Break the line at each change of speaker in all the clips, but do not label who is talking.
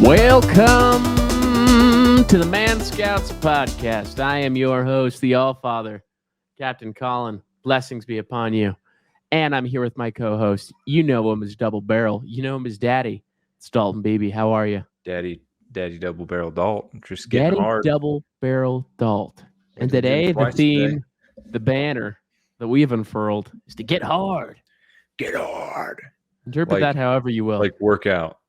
Welcome to the Man Scouts podcast. I am your host, the All-Father, Captain Colin. Blessings be upon you. And I'm here with my co-host. You know him as Double Barrel. You know him as Daddy. It's Dalton, baby. How are you?
Daddy Double Barrel Dalton. Just getting
Daddy
hard.
Double Barrel Dalton. And
Went to the gym
today, the
twice
theme,
today.
the banner that we've unfurled is to get hard.
Get hard.
Interpret
Like-
that however you will.
Like workout.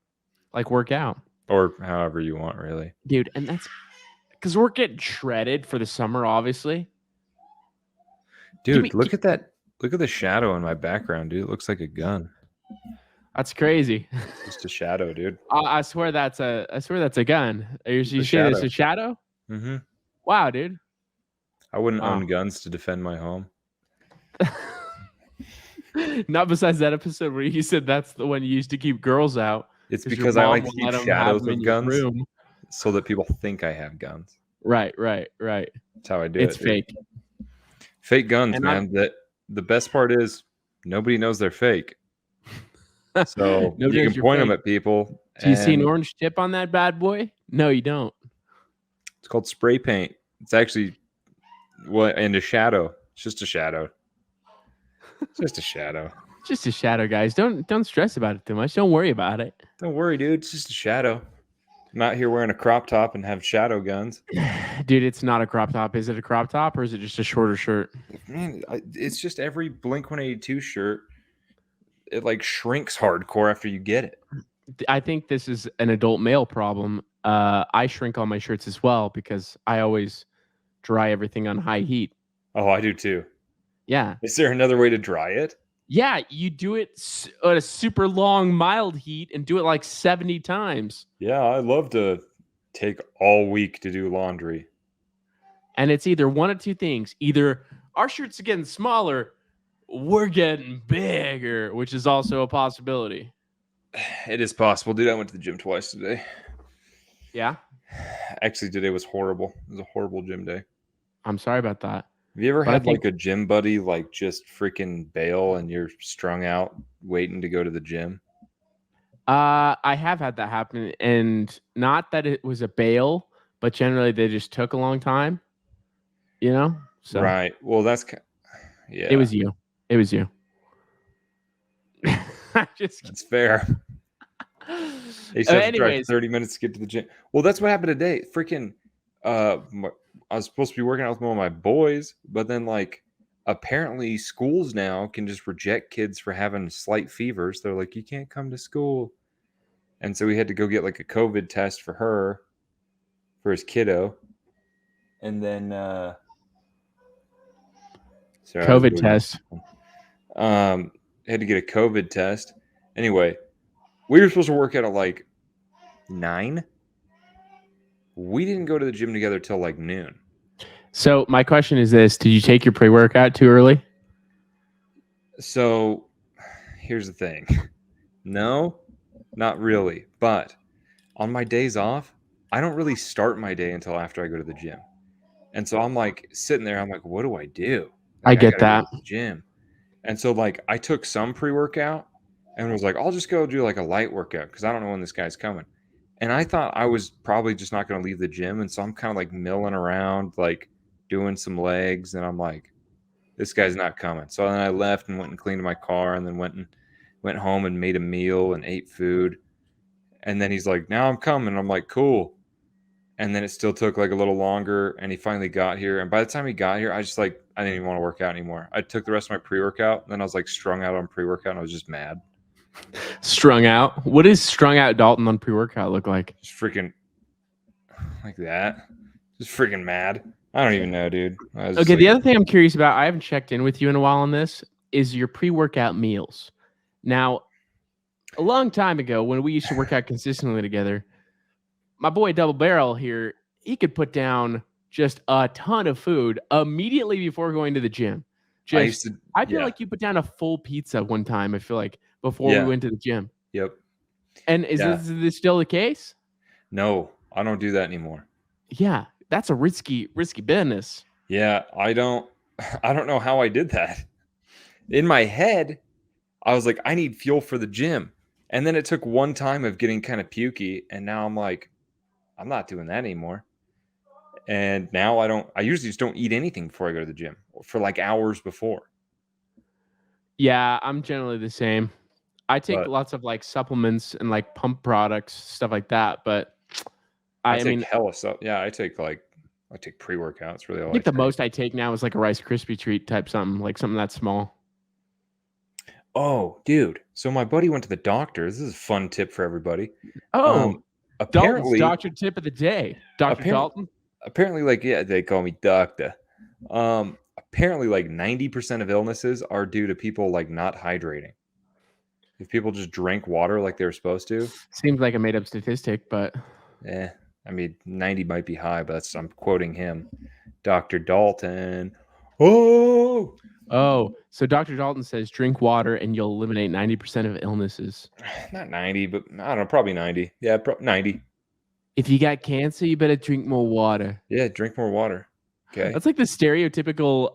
Like work out.
Or however you want, really.
Dude, and that's because we're getting shredded for the summer, obviously.
Dude, look at that. Look at the shadow in my background, dude. It looks like a gun.
That's crazy.
Just a shadow, dude.
I swear that's a gun. You say
shadow.
it's a shadow?
Mm-hmm.
Wow, dude.
I wouldn't
Wow.
own guns to defend my home.
Not besides that episode where you said that's the one you used to keep girls out.
It's
'cause your
because I
mom
like to
won't
keep
let 'em have
shadows
them in
of
your
guns
room.
so that people think I have guns.
Right.
That's how I do
It's
it. dude.
fake.
Fake guns,
And
man. That the best part is nobody knows they're fake. So
Nobody
you
knows
can
you're
point them
fake.
at people.
Do you see an
and
orange tip on that bad boy? No, you don't.
It's called spray paint. It's actually and a shadow. It's just a shadow. It's just a shadow.
Just a shadow, guys. Don't stress about it too much. Don't worry about it.
Don't worry, dude. It's just a shadow. I'm out here wearing a crop top and have shadow guns.
Dude, it's not a crop top. Is it a crop top or is it just a shorter shirt?
Man, it's just every Blink 182 shirt. It like shrinks hardcore after you get it.
I think this is an adult male problem. I shrink all my shirts as well because I always dry everything on high heat.
Oh, I do too.
Yeah.
Is there another way to dry it?
Yeah, you do it at a super long, mild heat and do it like 70 times.
Yeah, I love to take all week to do laundry.
And it's either one of two things. Either our shirts are getting smaller, we're getting bigger, which is also a possibility.
It is possible, dude. I went to the gym twice today.
Yeah?
Actually, today was horrible. It was a horrible gym day.
I'm sorry about that.
Have you ever
But I
had
think-
like a gym buddy like just freaking bail and you're strung out waiting to go to the gym?
I have had that happen, and not that it was a bail, but generally they just took a long time. You know? So
Right. Well, yeah.
it was you. It was you. Just
That's fair. They said to drive
anyways,
30 minutes to get to the gym. Well, that's what happened today. Freaking I was supposed to be working out with one of my boys, but then like apparently schools now can just reject kids for having slight fevers. They're like, you can't come to school. And so we had to go get like a COVID test for his kiddo. And then sorry, I was
COVID
moving.
test.
Had to get a COVID test. Anyway, we were supposed to work out at like 9. We didn't go to the gym together till like noon.
So my question is this: did you take your pre-workout too early?
So here's the thing. No, not really. But on my days off, I don't really start my day until after I go to the gym. And so I'm like sitting there, I'm like, what do I do?
I
Like,
get
gotta go
that.
to the gym. And so like I took some pre-workout and was like, I'll just go do like a light workout because I don't know when this guy's coming. And I thought I was probably just not going to leave the gym. And so I'm kind of like milling around, like doing some legs. And I'm like, this guy's not coming. So then I left and went and cleaned my car and then went home and made a meal and ate food. And then he's like, now I'm coming. I'm like, cool. And then it still took like a little longer. And he finally got here. And by the time he got here, I didn't even want to work out anymore. I took the rest of my pre-workout. And then I was like strung out on pre-workout. And I was just mad.
Strung out. What does strung out Dalton on pre-workout look like?
Just freaking like that. Just freaking mad. I don't even know, dude.
Okay, the other thing I'm curious about, I haven't checked in with you in a while on this, is your pre-workout meals. Now, a long time ago when we used to work out consistently together, my boy Double Barrel here, he could put down just a ton of food immediately before going to the gym. I feel like you put down a full pizza one time, I feel like, before we went to the gym.
Yep.
And is this still the case?
No, I don't do that anymore.
Yeah, that's a risky business.
Yeah, I don't know how I did that. In my head, I was like, I need fuel for the gym. And then it took one time of getting kind of pukey, and now I'm like, I'm not doing that anymore. And now I usually just don't eat anything before I go to the gym for like hours before.
Yeah, I'm generally the same. I take
But
lots of like supplements and like pump products, stuff like that. But
I
I
take
mean,
hella stuff. Yeah, I take pre-workout. It's really all
I
I
think the
take.
most I take now is like a Rice Krispie treat type something, like something that's small.
Oh, dude. So my buddy went to the doctor. This is a fun tip for everybody.
Oh, Dalton's
Apparently,
doctor tip of the day. Dr.
apparently,
Dalton.
apparently, like, yeah, they call me doctor. Apparently, like 90% of illnesses are due to people like not hydrating. If people just drink water like they were supposed to,
Seems like a made up statistic, but
I mean, 90 might be high, but I'm quoting him, Dr. Dalton. Oh,
so Dr. Dalton says drink water and you'll eliminate 90% of illnesses.
not 90, but I don't know, probably 90. Yeah, 90.
If you got cancer, you better drink more water.
Yeah, drink more water. Okay.
That's like the stereotypical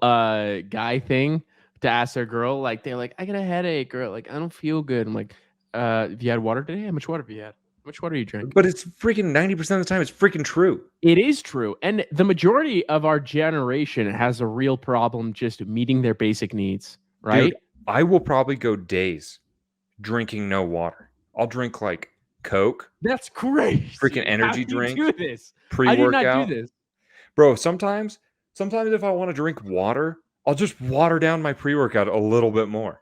guy thing to ask their girl. Like they're like, I got a headache, or like I don't feel good. I'm like, have you had water today? How much water have you had? How much water you drink?
But it's freaking 90% of the time, it's freaking true.
It is true. And the majority of our generation has a real problem just meeting their basic needs, right?
Dude, I will probably go days drinking no water. I'll drink like Coke,
That's crazy.
freaking energy
How do you
drink,
do this?
pre-workout.
I did not do this.
Bro, sometimes if I want to drink water, I'll just water down my pre-workout a little bit more.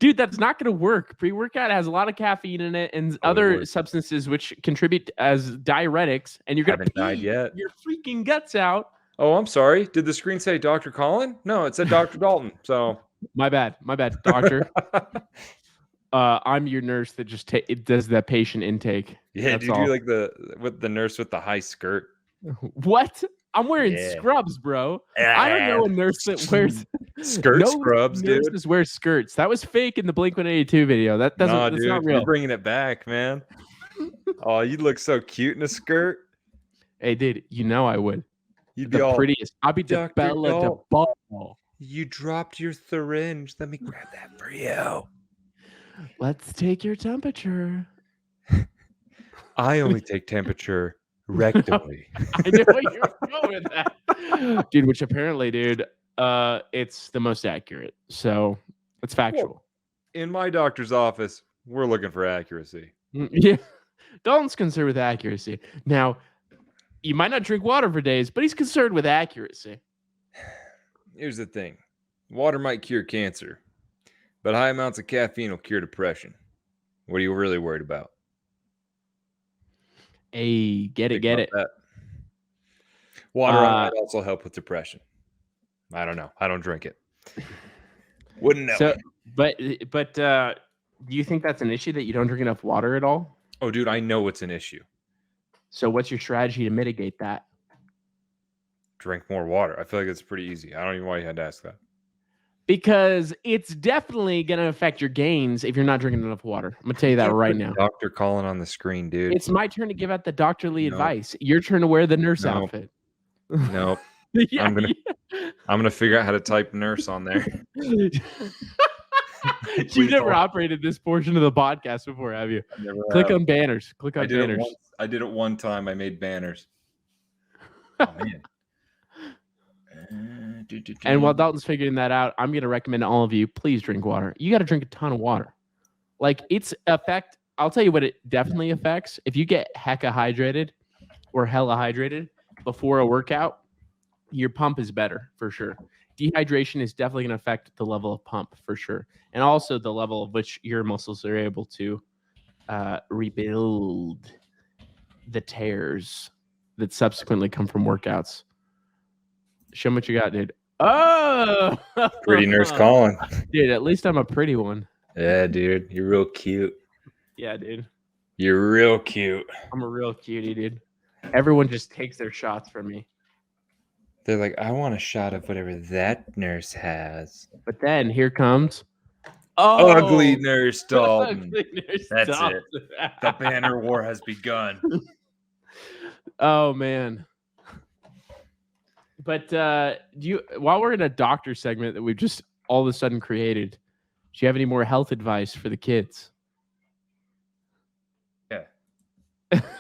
Dude, that's not going to work. Pre-workout has a lot of caffeine in it and other substances which contribute as diuretics, and you're going to
died yet.
Your freaking guts out.
Oh, I'm sorry. Did the screen say Dr. Colin? No, it said Dr. Dalton. So
my bad, doctor. I'm your nurse that just it does that patient intake.
Yeah, dude, you're like the nurse with the high skirt.
What? I'm wearing scrubs, bro. I don't know a nurse that wears
scrubs, dude.
Nurses wear skirts. That was fake in the Blink-182 video. That's not real.
You're bringing it back, man. Oh, you'd look so cute in a skirt.
Hey, dude, you know I would.
You'd be
the
all
prettiest. I'll be the Bella de ball.
You dropped your syringe. Let me grab that for you.
Let's take your temperature.
I only take temperature rectally.
I know what you're going with that. Dude, which apparently, it's the most accurate. So it's factual.
Well, in my doctor's office, we're looking for accuracy.
Yeah. Dalton's concerned with accuracy. Now, you might not drink water for days, but he's concerned with accuracy.
Here's the thing. Water might cure cancer, but high amounts of caffeine will cure depression. What are you really worried about?
Hey, get it.
That. Water might also help with depression. I don't know. I don't drink it. Wouldn't know.
So, but do you think that's an issue that you don't drink enough water at all?
Oh, dude, I know it's an issue.
So what's your strategy to mitigate that?
Drink more water. I feel like it's pretty easy. I don't even know why you had to ask that.
Because it's definitely going to affect your gains if you're not drinking enough water. I'm going to tell you that right now.
Dr. Colin on the screen, dude.
It's my turn to give out the doctorly advice. Your turn to wear the nurse outfit.
Nope. Yeah, I'm gonna figure out how to type nurse on there.
You've never operated this portion of the podcast before, have you? Click on banners. Click on banners.
I did it one time. I made banners. Oh man.
And while Dalton's figuring that out, I'm going to recommend to all of you, please drink water. You got to drink a ton of water. Like I'll tell you what it definitely affects. If you get hella hydrated before a workout, your pump is better for sure. Dehydration is definitely going to affect the level of pump for sure. And also the level of which your muscles are able to rebuild the tears that subsequently come from workouts. Show me what you got, dude. Oh,
pretty nurse Colin.
Dude, at least I'm a pretty one.
Yeah, dude. You're real cute.
Yeah, dude.
You're real cute.
I'm a real cutie, dude. Everyone just takes their shots from me.
They're like, I want a shot of whatever that nurse has.
But then here comes
Ugly Nurse Dalton. That's
Dalton.
it. The banner war has begun.
Oh man. But while we're in a doctor segment that we've just all of a sudden created, do you have any more health advice for the kids?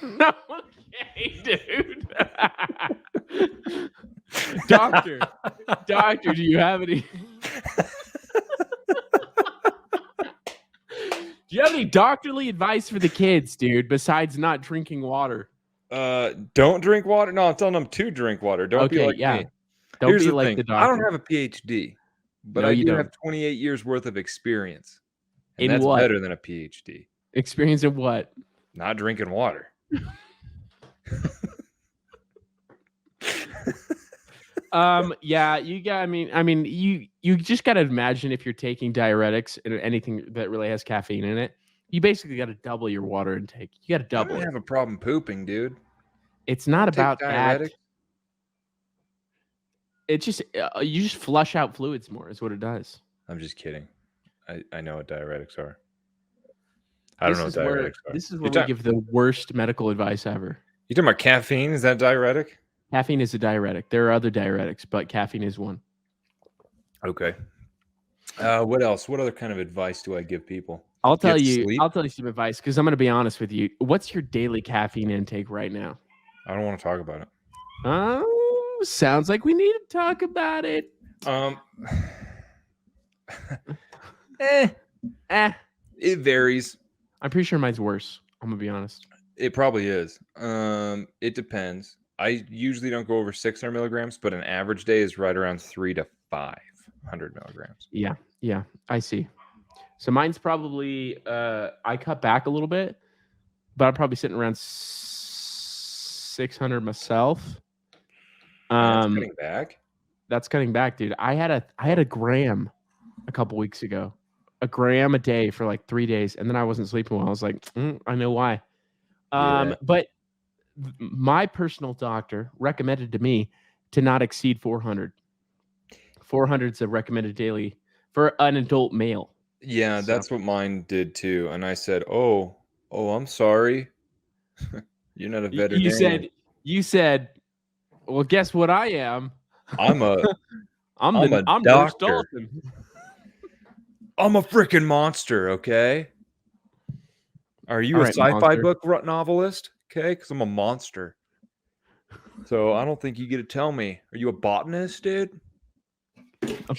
Okay, dude. Doctor, do you have any? Do you have any doctorly advice for the kids, dude, besides not drinking water?
Don't drink water. No, I'm telling them to drink water. Don't be
Okay,
like
yeah.
me.
Don't
Here's
be
the
like
thing.
the
I don't
doctor.
have a PhD, but
No,
I
you
do
don't.
have 28 years worth of experience. And
In
that's
what?
better than a PhD.
Experience in what?
Not drinking water.
Yeah, you got. I mean, you just gotta imagine if you're taking diuretics and anything that really has caffeine in it, you basically got to double your water intake. You got to
I
double
don't
it.
have a problem pooping, dude.
It's
I
not
don't take
about that.
diuretics.
It's just you just flush out fluids more. Is what it does.
I'm just kidding. I know what diuretics are. I don't know what diuretics are.
This is where we give the worst medical advice ever.
You talking about caffeine? Is that diuretic?
Caffeine is a diuretic. There are other diuretics, but caffeine is one.
Okay. What else? What other kind of advice do I give people?
I'll tell
Get
you
sleep?
some advice because I'm going to be honest with you. What's your daily caffeine intake right now?
I don't want to talk about it.
Oh, sounds like we need to talk about it.
It varies.
I'm pretty sure mine's worse. I'm gonna be honest.
It probably is. It depends. I usually don't go over 600 milligrams, but an average day is right around 300 to 500 milligrams.
Yeah, I see. So mine's probably I cut back a little bit, but I'm probably sitting around 600 myself.
That's cutting back.
That's cutting back, dude. I had a gram a couple weeks ago, a gram a day for like 3 days, and then I wasn't sleeping well. I was like, I know why. But my personal doctor recommended to me to not exceed 400. 400 is a recommended daily for an adult male.
Yeah, that's what mine did too. And I said, "Oh, I'm sorry. You're not a veterinarian."
You said, well, guess what I am?
I'm a
I'm Nurse Dalton.
I'm a freaking monster, okay? Are you a sci-fi book novelist? Okay, because I'm a monster. So I don't think you get to tell me. Are you a botanist, dude?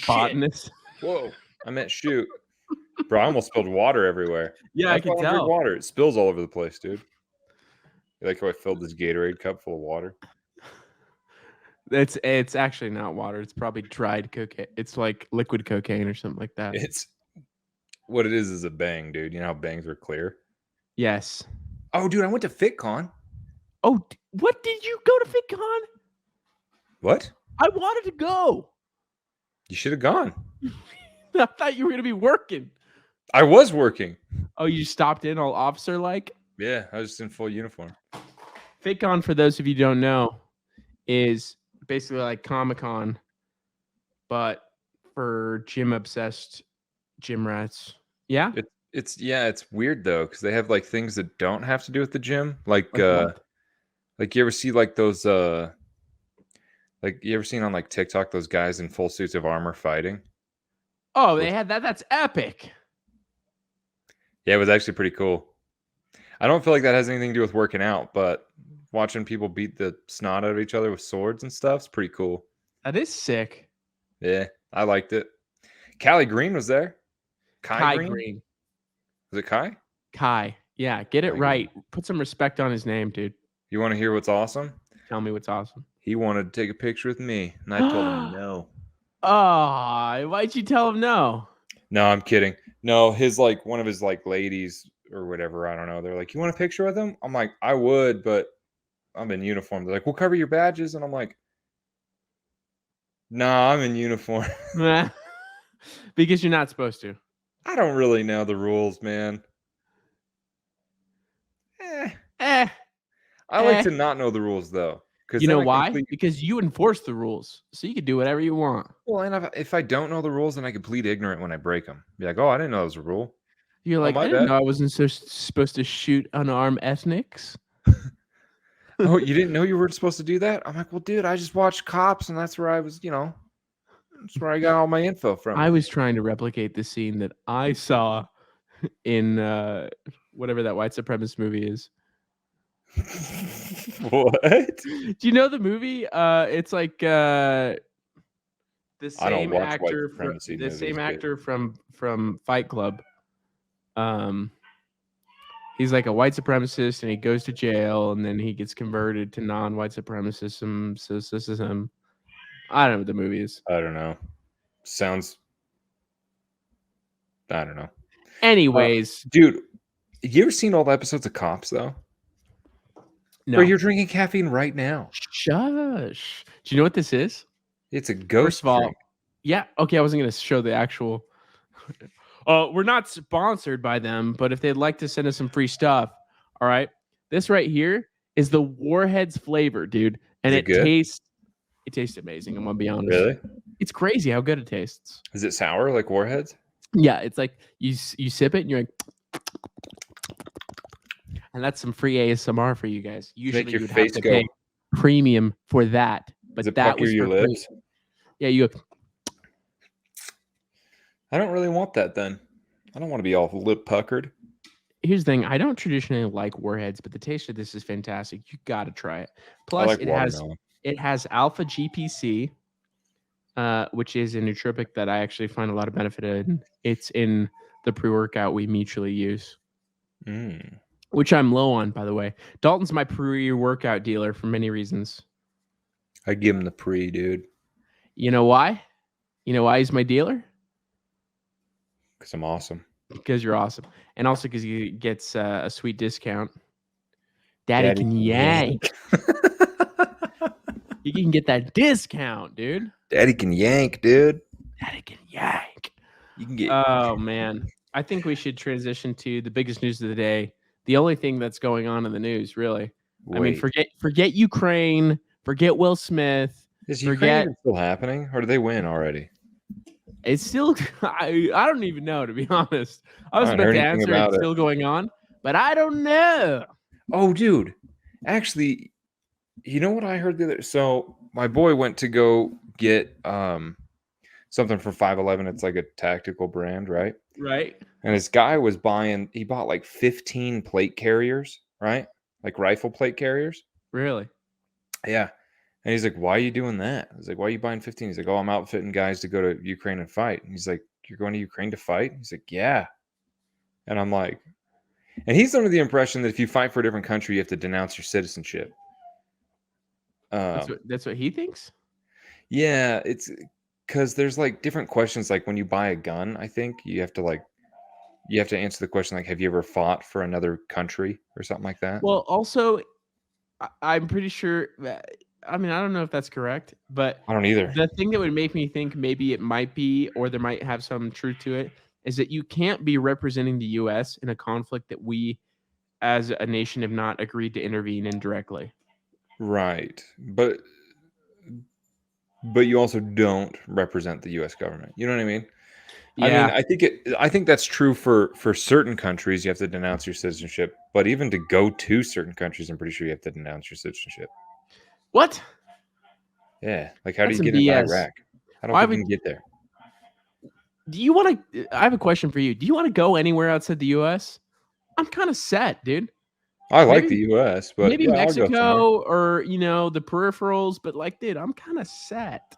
Botanist?
Whoa, I meant shoot. Bro, I almost spilled water everywhere.
Yeah, I can tell.
Drink water. It spills all over the place, dude. You like how I filled this Gatorade cup full of water?
It's actually not water. It's probably dried cocaine. It's like liquid cocaine or something like that.
It's what it is a bang, dude. You know how bangs are clear?
Yes.
Oh, dude, I went to FitCon.
Oh, what did you go to FitCon?
What?
I wanted to go.
You should have gone.
I thought you were going to be working.
I was working.
Oh, you stopped in all officer-like?
Yeah, I was just in full uniform.
FitCon, for those of you who don't know, is basically like Comic-Con, but for gym-obsessed gym rats. Yeah?
It's weird, though, because they have, like, things that don't have to do with the gym. Like you ever see, like, those, like, you ever seen on, like, TikTok those guys in full suits of armor fighting?
Oh, they had that? That's epic.
Yeah, it was actually pretty cool. I don't feel like that has anything to do with working out, but watching people beat the snot out of each other with swords and stuff is pretty cool.
That is sick.
Yeah, I liked it. Callie Green was there.
Kai Green.
Was it Kai?
Kai. Yeah, get it right. Put some respect on his name, dude.
You want to hear what's awesome?
Tell me what's awesome.
He wanted to take a picture with me, and I told him no.
Oh, why'd you tell him no?
No, I'm kidding. No, one of his ladies or whatever, I don't know. They're like, "You want a picture with him?" I'm like, "I would, but I'm in uniform." They're like, "We'll cover your badges," and I'm like, "Nah, I'm in uniform."
Because you're not supposed to.
I don't really know the rules, man. I like to not know the rules, though.
You know why? Because you enforce the rules, so you can do whatever you want.
Well, and if I don't know the rules, then I can plead ignorant when I break them. Be like, "Oh, I didn't know it was a rule."
You're like, I didn't know I wasn't supposed to shoot unarmed ethnics.
Oh, you didn't know you weren't supposed to do that? I'm like, well, dude, I just watched Cops, and that's where I was, that's where I got all my info from.
I was trying to replicate the scene that I saw in whatever that white supremacist movie is.
What?
Do you know the movie? It's like the
I don't
same
watch white
actor from
supremacy movies, but
from Fight Club. Um, he's like a white supremacist, and he goes to jail, and then he gets converted to non-white supremacism. I don't know what the movie is.
I don't know. Sounds. I don't know.
Anyways,
Dude, you ever seen all the episodes of Cops though?
no.
Bro, you're drinking caffeine right now.
Shush. Do you know what this is?
It's a ghost
First of all,
drink.
yeah. Okay, I wasn't gonna show the actual. We're not sponsored by them, but if they'd like to send us some free stuff, all right. This right here is the Warheads flavor, dude, and
Is it good?
it tastes amazing. I'm gonna be honest.
Really?
It's crazy how good it tastes.
Is it sour like Warheads?
Yeah, it's like you sip it and you're like, and that's some free ASMR for you guys. Usually
Make your
you'd have
face
to
go.
pay premium for that, but
Does it
that
pucker
was
your
for free.
lips?
Yeah, you.
I don't really want that then. I don't want to be all lip puckered.
Here's the thing: I don't traditionally like Warheads, but the taste of this is fantastic. You got to try it.
I
Plus,
like watermelon.
it has alpha GPC, which is a nootropic that I actually find a lot of benefit in. It's in the pre-workout we mutually use, which I'm low on, by the way. Dalton's my pre-workout dealer for many reasons.
I give him the pre, dude.
You know why? You know why he's my dealer?
Because I'm awesome.
Because you're awesome, and also because he gets a sweet discount. Daddy can yank. You can get that discount, dude.
Daddy can yank, dude.
Daddy can yank.
You can get.
Oh man, I think we should transition to the biggest news of the day. The only thing that's going on in the news, really.
Wait.
I mean, forget Ukraine, forget Will Smith.
Is Ukraine even still happening, or did they win already?
It's still. I don't even know, to be honest. I was about to answer. It's still going on, but I don't know.
Oh, dude, actually, you know what I heard the other? So my boy went to go get something from 511. It's like a tactical brand, right?
Right.
And this guy was buying. He bought like 15 plate carriers, right? Like rifle plate carriers.
Really?
Yeah. And he's like, "Why are you doing that?" I was like, "Why are you buying 15?" He's like, "Oh, I'm outfitting guys to go to Ukraine and fight." And he's like, "You're going to Ukraine to fight?" He's like, "Yeah." And I'm like, and he's under the impression that if you fight for a different country, you have to denounce your citizenship.
That's what he thinks?
Yeah, it's because there's like different questions. Like when you buy a gun, I think you have to answer the question like, have you ever fought for another country or something like that?
Well, also, I'm pretty sure that, I mean, I don't know if that's correct, but
I don't either.
The thing that would make me think maybe it might be, or there might have some truth to it, is that you can't be representing the U.S. in a conflict that we, as a nation, have not agreed to intervene in directly.
Right, but you also don't represent the U.S. government. You know what I mean?
Yeah.
I mean, I think that's true for certain countries. You have to denounce your citizenship, but even to go to certain countries, I'm pretty sure you have to denounce your citizenship.
What?
Yeah, like how
That's
do you get into Iraq? I don't think you can get there.
Do you want to? I have a question for you. Do you want to go anywhere outside the U.S.? I'm kind of set, dude.
I like the U.S., but
maybe Mexico or the peripherals. But like, dude, I'm kind of set.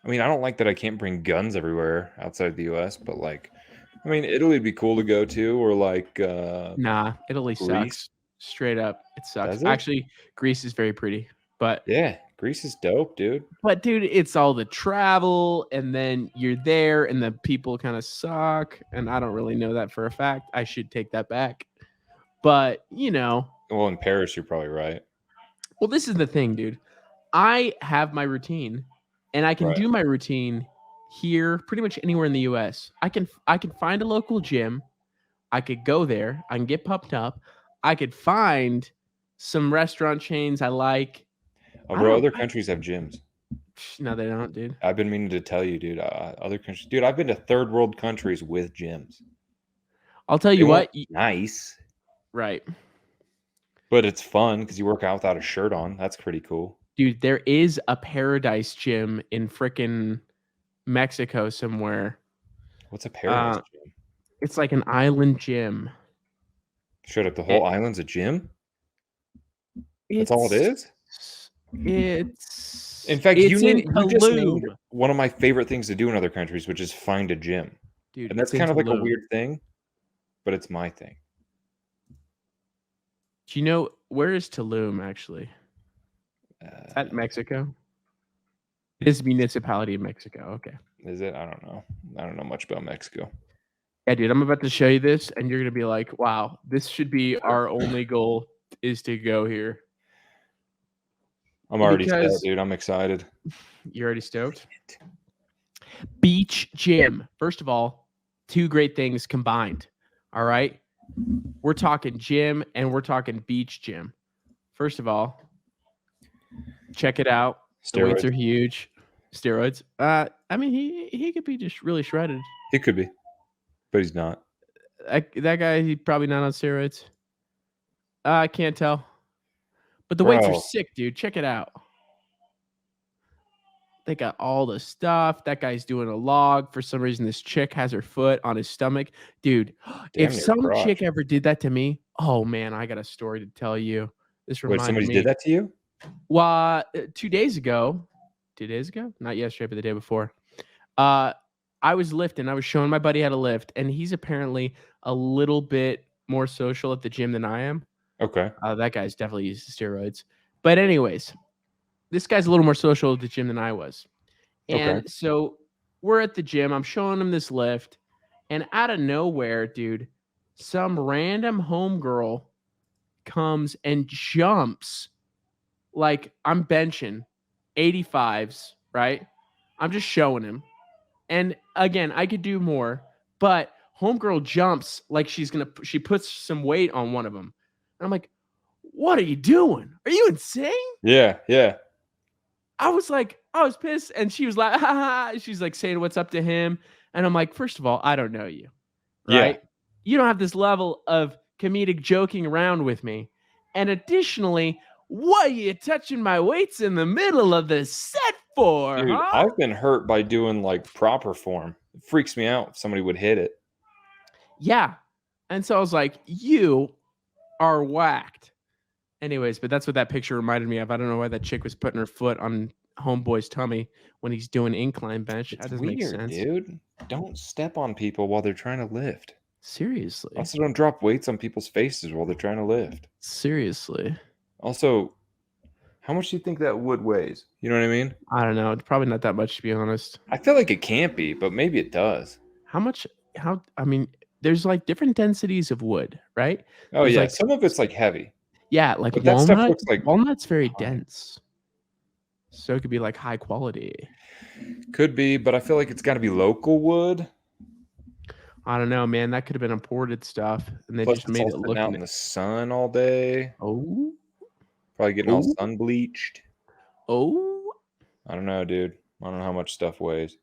I mean, I don't like that I can't bring guns everywhere outside the U.S., but like, I mean, Italy would be cool to go to, or like,
nah, Italy sucks. Straight up, it sucks. Actually, Greece is very pretty, but
yeah, Greece is dope, dude.
But dude, it's all the travel, and then you're there, and the people kind of suck, and I don't really know that for a fact. I should take that back, but
Well, in Paris, you're probably right.
Well, this is the thing, dude. I have my routine, and I can do my routine here pretty much anywhere in the US. I can find a local gym. I could go there. I can get pumped up. I could find some restaurant chains I like.
Oh, bro, other countries have gyms.
No, they don't, dude.
I've been meaning to tell you, dude. Other countries, dude. I've been to third world countries with gyms.
I'll tell you what.
Nice.
Right.
But it's fun because you work out without a shirt on. That's pretty cool.
Dude, there is a paradise gym in frickin' Mexico somewhere.
What's a paradise gym?
It's like an island gym.
Shut up. The whole island's a gym? That's all it is? In fact,
It's in
you just named
Tulum,
one of my favorite things to do in other countries, which is find a gym.
dude.
And that's
It's in
kind of like a
Tulum.
weird thing, but it's my thing.
Do you know where is Tulum actually? Is that Mexico? It is a municipality in Mexico. Okay.
Is it? I don't know. I don't know much about Mexico.
Yeah, dude, I'm about to show you this, and you're gonna be like, "Wow, this should be our only goal is to go here."
I'm already set,
Because
dude. I'm excited.
you're already stoked. Beach gym. First of all, two great things combined. All right, we're talking gym and we're talking beach gym. First of all, check it out. The weights
Steroids.
are huge. Steroids. I mean, he could be just really shredded.
He could be, but he's not.
That guy, he's probably not on steroids. I can't tell. But the weights are
Bro.
sick, dude. Check it out. They got all the stuff. That guy's doing a log. For some reason, this chick has her foot on his stomach. Dude,
Damn
if
near
some
crotch.
chick ever did that to me, oh man, I got a story to tell you. This
Wait,
reminded
somebody
me.
did that to you?
Well, 2 days ago, not yesterday, but the day before, I was lifting. I was showing my buddy how to lift, and he's apparently a little bit more social at the gym than I am.
Okay.
That guy's definitely used steroids. But anyways, this guy's a little more social at the gym than I was. And
Okay.
so we're at the gym. I'm showing him this lift. And out of nowhere, dude, some random homegirl comes and jumps. Like I'm benching 85s, right? I'm just showing him. And again, I could do more, but homegirl jumps like she puts some weight on one of them. And I'm like, what are you doing? Are you insane?
Yeah.
I was pissed. And she was like, ha ha. She's like saying what's up to him. And I'm like, first of all, I don't know you. Right?
Yeah.
You don't have this level of comedic joking around with me. And additionally, what are you touching my weights in the middle of the set for?
Dude,
huh?
I've been hurt by doing like proper form. It freaks me out if somebody would hit it.
Yeah. And so I was like, you are whacked. Anyways, but that's what that picture reminded me of. I don't know why that chick was putting her foot on homeboy's tummy when he's doing incline bench.
It's
that doesn't
weird,
make sense.
dude. Don't step on people while they're trying to lift.
Seriously.
Also, don't drop weights on people's faces while they're trying to lift.
Seriously.
Also, how much do you think that wood weighs? You know what I mean?
I don't know. It's probably not that much, to be honest.
I feel like it can't be, but maybe it does.
I mean, there's like different densities of wood, right?
Oh,
There's
yeah.
like-
Some of it's like heavy.
Yeah, like
But that stuff
walnut.
looks like
Walnut's very
pine.
dense. So it could be like high quality.
Could be, but I feel like it's got to be local wood.
I don't know, man. That could have been imported stuff, and they
Plus,
just
it's
made
all
it
sitting
look.
out in the sun all day.
Oh,
Probably getting all
Ooh.
sun bleached.
oh.
I don't know, dude. I don't know how much stuff weighs.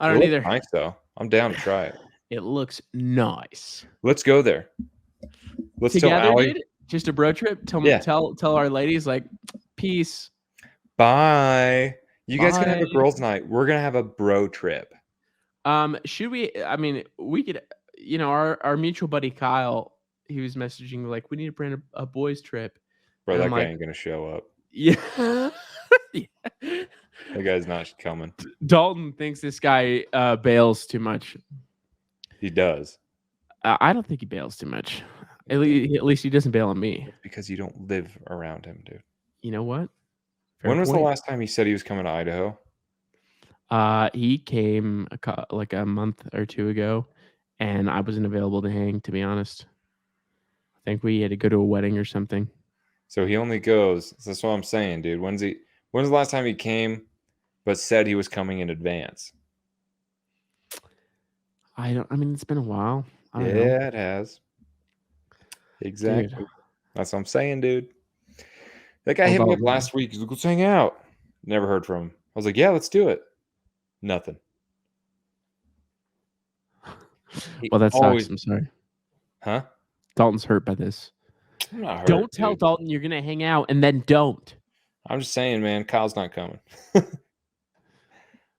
I
It
don't
looks
either.
nice though. I'm down to try it.
It looks nice.
Let's go there. Let's tell
Together,
Allie.
dude. Just a bro trip.
Yeah.
Tell our ladies like, peace.
Bye. You guys can have a
Bye.
girls' night. We're gonna have a bro trip.
Should we? I mean, we could. You know, our mutual buddy Kyle. He was messaging like, we need to plan a boys trip.
Bro,
And
that
I'm
guy
like-
ain't gonna show up.
Yeah.
That guy's not coming.
Dalton thinks this guy bails too much.
He does.
I don't think he bails too much. At least he doesn't bail on me.
It's because you don't live around him, dude.
You know what? Fair
When was the
point.
last time he said he was coming to Idaho?
He came like a month or two ago, and I wasn't available to hang. To be honest, I think we had to go to a wedding or something.
So he only goes. That's what I'm saying, dude. When's the last time he came, but said he was coming in advance?
I mean, it's been a while. I don't know.
Yeah, it has. Exactly.
Dude.
That's what I'm saying, dude. That guy
How
hit me up
about-
last week. He's like, let's hang out. Never heard from him. I was like, yeah, let's do it. Nothing. He
Well, that
always-
sucks. I'm sorry.
Huh?
Dalton's hurt by this.
I'm not hurt,
Don't tell
dude.
Dalton you're gonna hang out, and then don't.
I'm just saying, man. Kyle's not coming.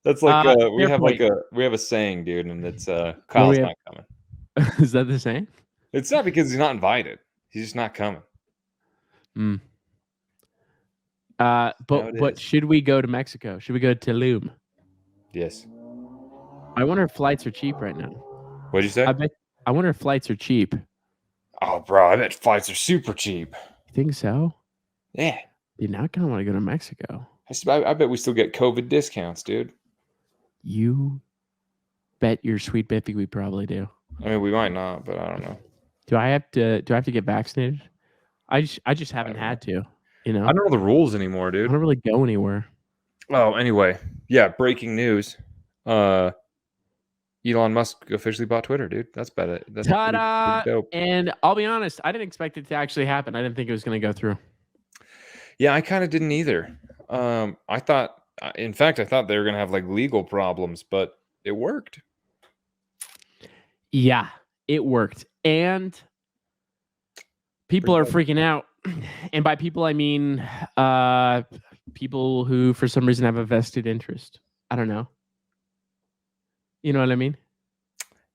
That's like we
fair
have
point.
we have a saying, dude, and it's Kyle's
have?
not coming.
Is that the same?
It's not because he's not invited. He's just not coming.
Mm. But should we go to Mexico? Should we go to Tulum?
Yes.
I wonder if flights are cheap right now.
What'd you say?
I wonder if flights are cheap.
Oh, bro, I bet flights are super cheap.
You think so?
Yeah.
Dude, now I kind of want to go to Mexico.
I bet we still get COVID discounts, dude.
You bet your sweet biffy we probably do.
I mean, we might not, but I don't know.
Do I have to get vaccinated? I just haven't had to. You know,
I don't know the rules anymore, dude.
I don't really go anywhere.
Oh, anyway, yeah. Breaking news: Elon Musk officially bought Twitter, dude. That's better. That's
Ta-da!
pretty dope.
And I'll be honest, I didn't expect it to actually happen. I didn't think it was going to go through.
Yeah, I kind of didn't either. I thought they were going to have like legal problems, but it worked.
Yeah, it worked. And people are freaking out. And by people, I mean people who, for some reason, have a vested interest. I don't know. You know what I mean?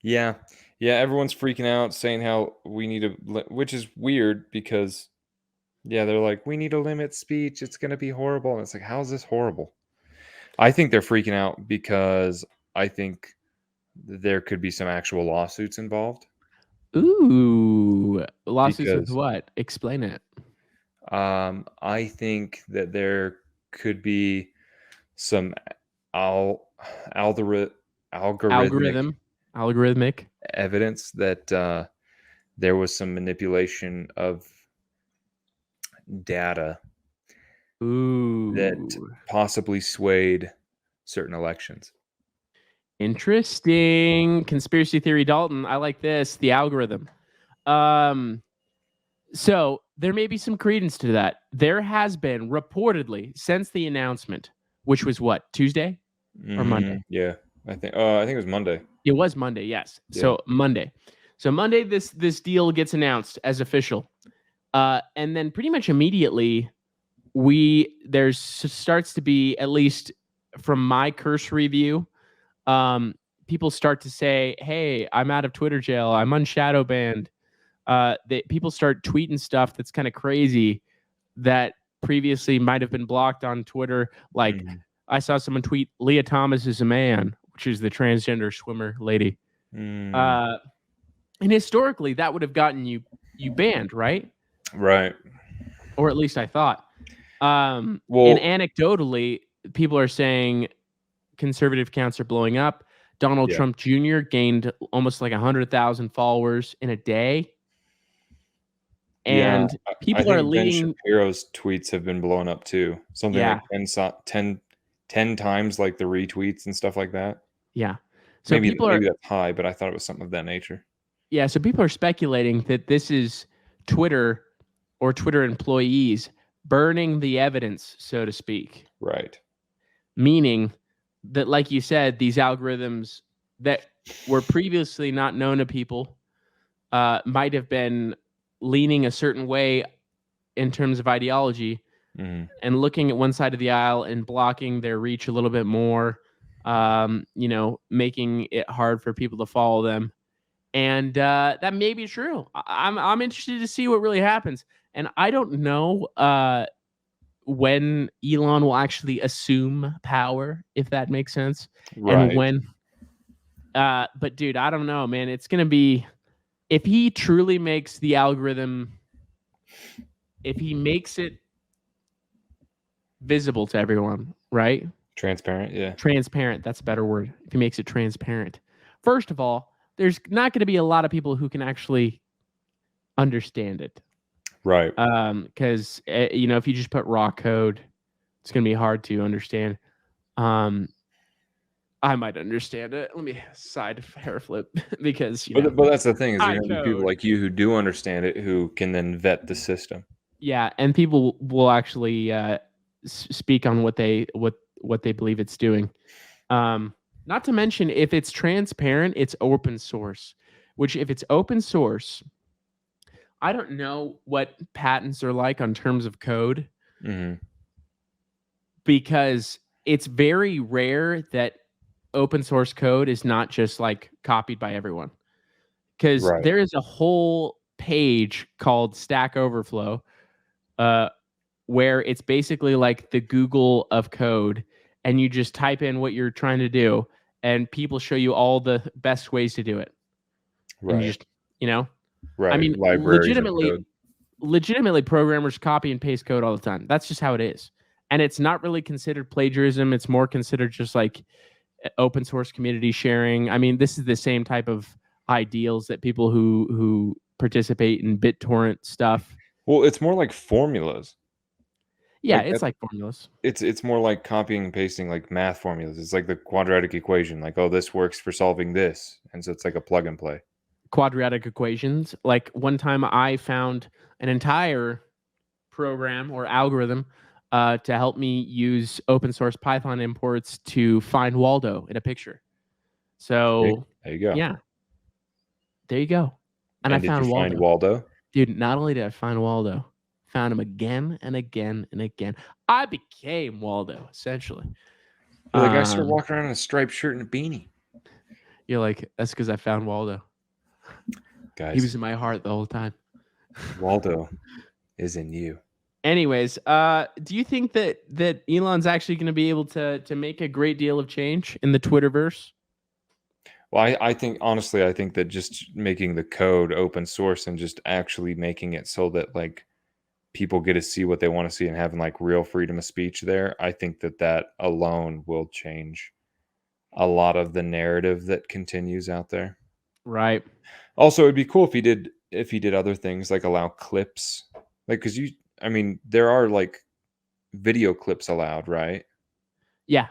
Yeah. Everyone's freaking out, saying how we need to, which is weird because, yeah, they're like, we need to limit speech. It's going to be horrible. And it's like, how is this horrible? I think they're freaking out because I think there could be some actual lawsuits involved.
Ooh, lawsuits with what? Explain it.
I think that there could be some algorithmic evidence that there was some manipulation of data that possibly swayed certain elections.
Interesting. Conspiracy theory, Dalton. I like this. The algorithm. So there may be some credence to that. There has been reportedly since the announcement, which was what, Tuesday or Monday?
Yeah, I think it was Monday.
It was Monday, yes.
Yeah.
So Monday, this deal gets announced as official, and then pretty much immediately there starts to be, at least from my cursory view, people start to say, "Hey, I'm out of Twitter jail. I'm unshadow banned." People start tweeting stuff that's kind of crazy that previously might have been blocked on Twitter. Like I saw someone tweet, "Leah Thomas is a man," which is the transgender swimmer lady. And historically, that would have gotten you banned, right?
Right.
Or at least I thought. And anecdotally, people are saying conservative accounts are blowing up. Donald Trump Jr. gained almost like 100,000 followers in a day. And people are leading.
Ben Shapiro's tweets have been blowing up too. Something like 10 times like the retweets and stuff like that.
Yeah. So
maybe that's high, but I thought it was something of that nature.
Yeah. So people are speculating that this is Twitter or Twitter employees burning the evidence, so to speak.
Right.
Meaning that, like you said, these algorithms that were previously not known to people might have been leaning a certain way in terms of ideology and looking at one side of the aisle and blocking their reach a little bit more, making it hard for people to follow them. And that may be true. I'm interested to see what really happens. And I don't know when Elon will actually assume power, if that makes sense. Right. And when. But dude, I don't know, man. It's going to be, if he truly makes the algorithm, if he makes it visible to everyone, right?
Transparent, yeah.
Transparent, that's a better word. If he makes it transparent. First of all, there's not going to be a lot of people who can actually understand it.
Right.
Because, if you just put raw code, it's going to be hard to understand. I might understand it. Let me side hair flip because,
but that's the thing is there are people like you who do understand it who can then vet the system.
Yeah, and people will actually speak on what they believe it's doing. Not to mention, if it's transparent, it's open source. Which, if it's open source, I don't know what patents are like on terms of code, because it's very rare that open source code is not just like copied by everyone. Because there is a whole page called Stack Overflow, where it's basically like the Google of code, and you just type in what you're trying to do, and people show you all the best ways to do it. And you
Right.
just, you know,
Right.
I mean,
Libraries of code.
legitimately programmers copy and paste code all the time. That's just how it is. And it's not really considered plagiarism. It's more considered just like open source community sharing. I mean, this is the same type of ideals that people who participate in BitTorrent stuff.
Well, it's more like formulas.
Yeah,
Like
it's
that,
like formulas.
it's more like copying and pasting like math formulas. It's like the quadratic equation. Like, oh, this works for solving this, and so it's like a plug and play.
Quadratic equations. Like one time I found an entire program or algorithm to help me use open source Python imports to find Waldo in a picture. So
There you go.
yeah, there you go. And I
did
found
you
Waldo.
find Waldo?
Dude, not only did I find Waldo, found him again and again and again. I became Waldo, essentially.
You're like, I started walking around in a striped shirt and a beanie.
You're like, that's because I found Waldo.
Guys,
he was in my heart the whole time.
Waldo is in you.
Anyways, do you think that Elon's actually going to be able to make a great deal of change in the Twitterverse?
Well, I think honestly, I think that just making the code open source and just actually making it so that like people get to see what they want to see and having like real freedom of speech there, I think that alone will change a lot of the narrative that continues out there.
Right.
Also, it'd be cool if he did other things like allow clips, like because there are like video clips allowed, right?
Yeah.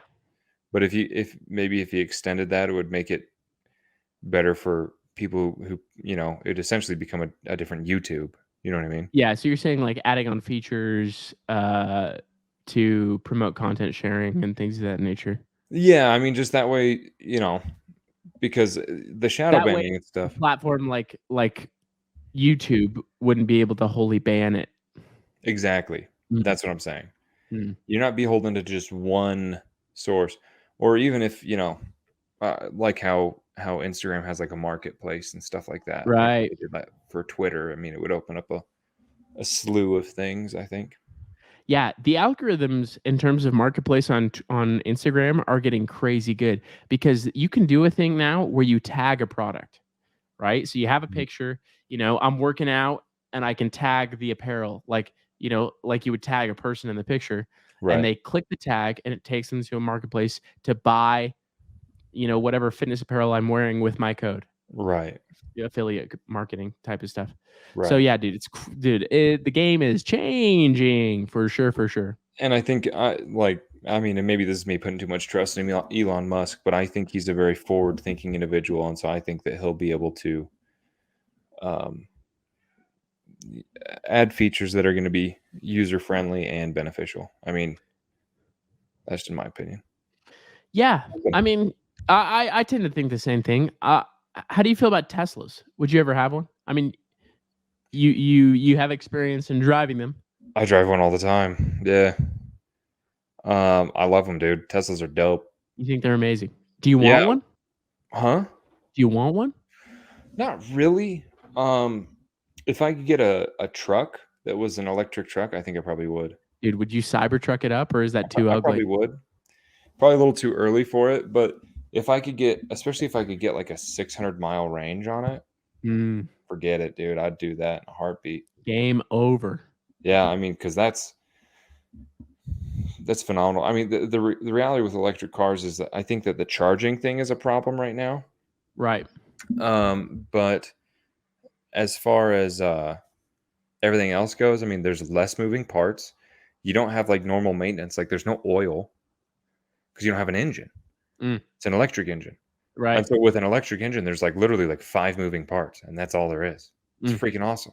But if he extended that, it would make it better for people who it'd essentially become a different YouTube. You know what I mean?
Yeah. So you're saying like adding on features to promote content sharing and things of that nature.
Yeah, I mean, just that way, because the shadow
That way,
banning and stuff.
a platform like YouTube wouldn't be able to wholly ban it.
Exactly.
Mm.
That's what I'm saying.
Mm.
You're not beholden to just one source, or even if like how Instagram has like a marketplace and stuff like that. Like
Right.
they did that for Twitter. I mean, it would open up a slew of things, I think.
Yeah, the algorithms in terms of marketplace on Instagram are getting crazy good because you can do a thing now where you tag a product, right? So you have a picture, I'm working out and I can tag the apparel like you would tag a person in the picture,
Right.
and they click the tag and it takes them to a marketplace to buy whatever fitness apparel I'm wearing with my code.
Right.
Affiliate marketing type of stuff.
Right.
So yeah, dude, the game is changing for sure.
And I think and maybe this is me putting too much trust in Elon Musk, but I think he's a very forward-thinking individual, and so I think that he'll be able to add features that are going to be user-friendly and beneficial. I mean, that's just in my opinion.
Yeah, I mean, I tend to think the same thing. How do you feel about Teslas? Would you ever have one? I mean, you have experience in driving them.
I drive one all the time. Yeah. I love them, dude. Teslas are dope.
You think they're amazing? Do you want one?
Huh?
Do you want one?
Not really. If I could get a truck that was an electric truck, I think I probably would.
Dude, would you Cybertruck it up, or is that too
I
ugly?
probably would. Probably a little too early for it, but especially if I could get like a 600-mile range on it, forget it, dude. I'd do that in a heartbeat.
Game over.
Yeah, I mean, because that's phenomenal. I mean, the reality with electric cars is that I think that the charging thing is a problem right now.
Right.
But as far as everything else goes, I mean, there's less moving parts. You don't have like normal maintenance. Like there's no oil because you don't have an engine. It's an electric engine.
Right.
And so with an electric engine, there's like literally like 5 moving parts, and that's all there is. It's freaking awesome.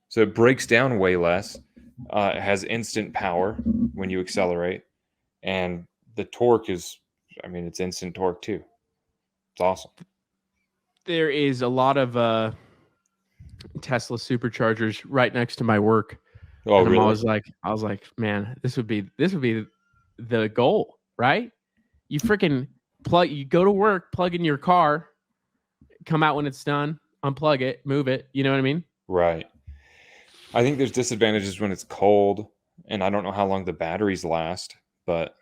So it breaks down way less. It has instant power when you accelerate, and the torque is, it's instant torque too. It's awesome.
There is a lot of Tesla superchargers right next to my work.
Oh,
and
really?
I was like, man, this would be the goal, right? You freaking you go to work, plug in your car, come out when it's done, unplug it, move it. You know what I mean?
Right. I think there's disadvantages when it's cold. and I don't know how long the batteries last, but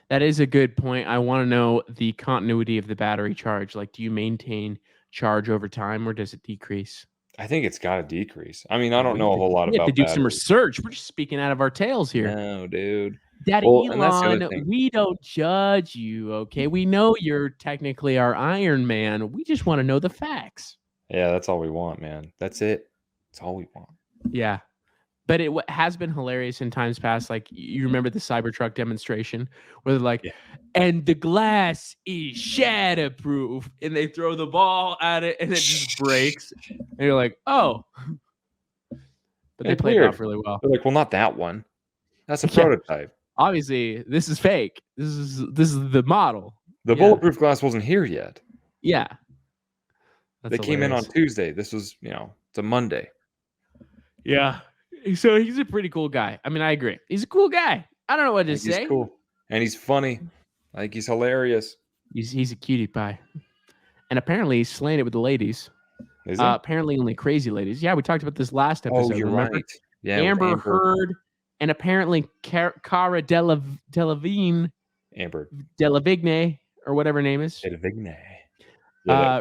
That is a good point. I want to know the continuity of the battery charge. Like, do you maintain charge over time or does it decrease?
I think it's got to decrease. I mean, I
Oh,
don't know a whole lot
we have to
about
do some
batteries.
research. We're just speaking out of our tails here.
No, dude.
Daddy
Well, and that's the other
Elon,
thing.
we don't judge you, okay? We know you're technically our Iron Man. We just want to know the facts.
Yeah, that's all we want, man. That's it. That's all we want.
Yeah. But it has been hilarious in times past. Like, you remember the Cybertruck demonstration where they're like,
Yeah.
and the glass is shatterproof. And they throw the ball at it and it just breaks. And you're like, oh. But they
It's
played it
weird.
off really well.
They're like, well, not that one. That's a
Yeah.
prototype.
Obviously, this is fake. This is the model.
The bulletproof glass wasn't here yet.
Yeah.
They came in on Tuesday. This was, it's a Monday.
Yeah. So he's a pretty cool guy. I mean, I agree. He's a cool guy. I don't know what to say.
He's cool. And he's funny. I think he's hilarious.
He's a cutie pie. And apparently he's slaying it with the ladies.
Is he?
Apparently only crazy ladies. Yeah, we talked about this last episode.
Oh, you're
remember?
right. Yeah,
Amber Heard and apparently Cara Delevingne.
Amber
Delevingne, or whatever her name is.
Delevingne.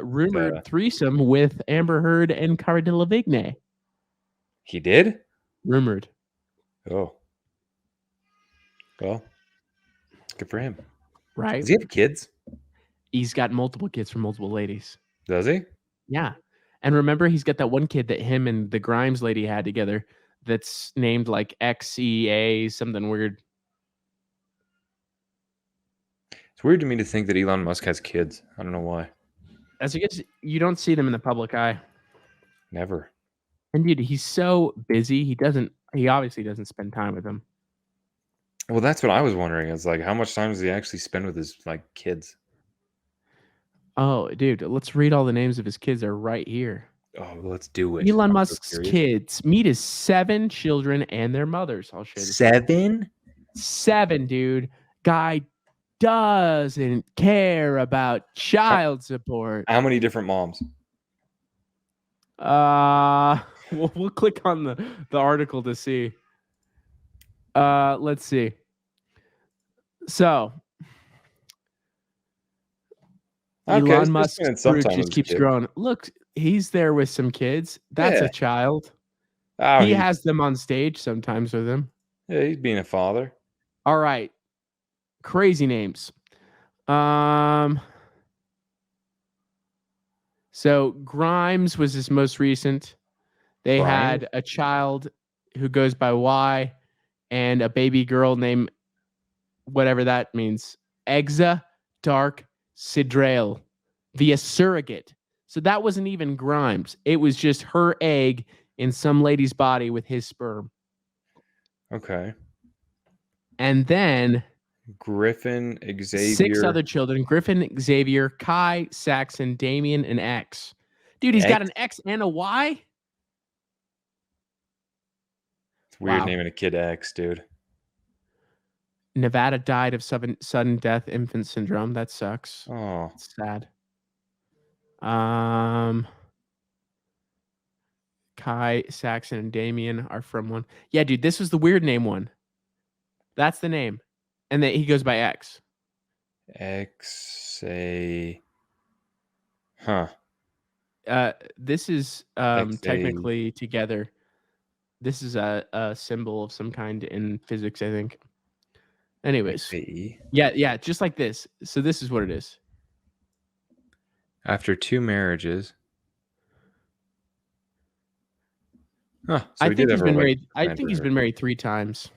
Rumored threesome with Amber Heard and Cara Delevingne.
He did?
Rumored.
Oh. Well, good for him.
Right.
Does he have kids?
He's got multiple kids from multiple ladies.
Does he?
Yeah. And remember, he's got that one kid that him and the Grimes lady had together that's named like XEA, something weird.
It's weird to me to think that Elon Musk has kids. I don't know why.
As you don't see them in the public eye.
Never.
And dude, he's so busy. He obviously doesn't spend time with them.
Well, that's what I was wondering. It's like, how much time does he actually spend with his kids?
Oh, dude, let's read all the names of his kids. They're right here.
Oh, let's do it.
Elon Musk's kids. Meet his 7 children and their mothers. I'll show you.
7?
7, dude. Guy doesn't care about child support.
How many different moms?
We'll click on the article to see. Let's see. So, Elon Musk's fruit just keeps growing. Look, he's there with some kids. That's a child. Oh, he has them on stage sometimes with him.
Yeah, he's being a father.
All right. Crazy names. So Grimes was his most recent. They had a child who goes by Y and a baby girl named whatever that means. Exa Dark Sidrail via surrogate. So that wasn't even Grimes. It was just her egg in some lady's body with his sperm.
Okay.
And then
Griffin, Xavier.
6 other children. Griffin, Xavier, Kai, Saxon, Damien, and X. Dude, he's got an X and a Y?
It's weird naming a kid X, dude.
Nevada died of sudden death infant syndrome. That sucks.
Oh.
It's sad. Kai, Saxon, and Damien are from one. Yeah, dude, this was the weird name one. That's the name. And then he goes by X.
Huh.
This is technically together. This is a symbol of some kind in physics, I think. Anyways. Yeah, just like this. So this is what it is.
After 2 marriages. Huh. So
I think he's been married. I think he's been married 3 times.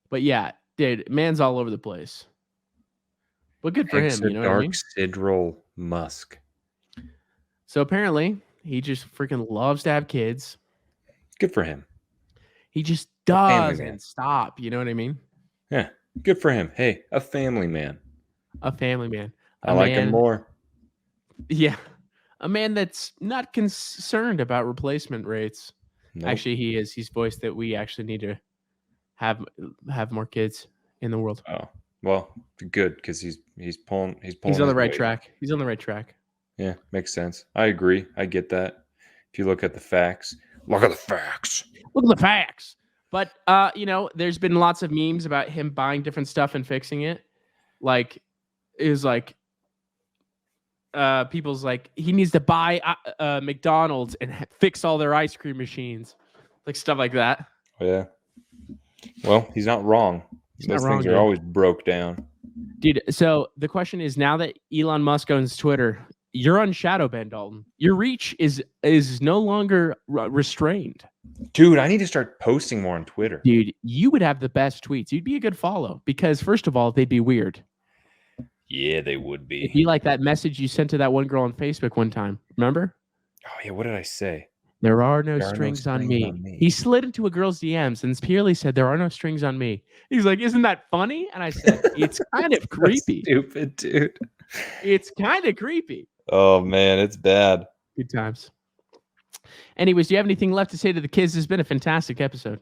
But yeah, dude, man's all over the place. But good for him, you know what I mean?
Sidral Musk.
So apparently, he just freaking loves to have kids.
Good for him.
He just doesn't stop, you know what I mean?
Yeah, good for him. Hey, a family man.
A family man.
I like him more.
Yeah. A man that's not concerned about replacement rates. Nope. Actually, he is. He's voiced that we actually need to have more kids in the world.
Oh, well, good, because he's pulling. He's
on the right track. He's on the right track.
Yeah, makes sense. I agree. I get that. If you look at the facts. Look at the facts.
Look at the facts. But there's been lots of memes about him buying different stuff and fixing it. Like, is like people's like he needs to buy McDonald's and fix all their ice cream machines, like stuff like that.
Yeah. Well, he's not wrong. Those things are always broke down.
Dude, so the question is, now that Elon Musk owns Twitter, you're on shadow ban, Dalton. Your reach is no longer restrained.
Dude, I need to start posting more on Twitter.
Dude, you would have the best tweets. You'd be a good follow because, first of all, they'd be weird.
Yeah, they would be.
It'd be like that message you sent to that one girl on Facebook one time. Remember?
Oh, yeah. What did I say?
There are no strings on me. He slid into a girl's DMs and purely said, there are no strings on me. He's like, isn't that funny? And I said, it's kind of creepy.
Stupid, dude.
It's kind of creepy.
Oh, man, it's bad.
Good times. Anyways, do you have anything left to say to the kids? This has been a fantastic episode.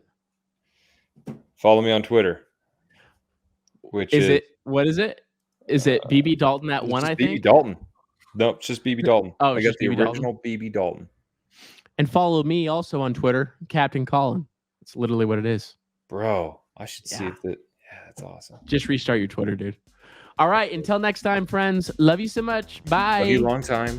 Follow me on Twitter. Which is
it? What is it? Is it BB Dalton at one? I think
BB Dalton. No, it's just BB Dalton.
Oh,
I got the original BB Dalton.
And follow me also on Twitter, Captain Colin. It's literally what it is.
Bro, I should see if that. Yeah, that's awesome.
Just restart your Twitter, dude. All right. Until next time, friends. Love you so much. Bye.
Love you long time.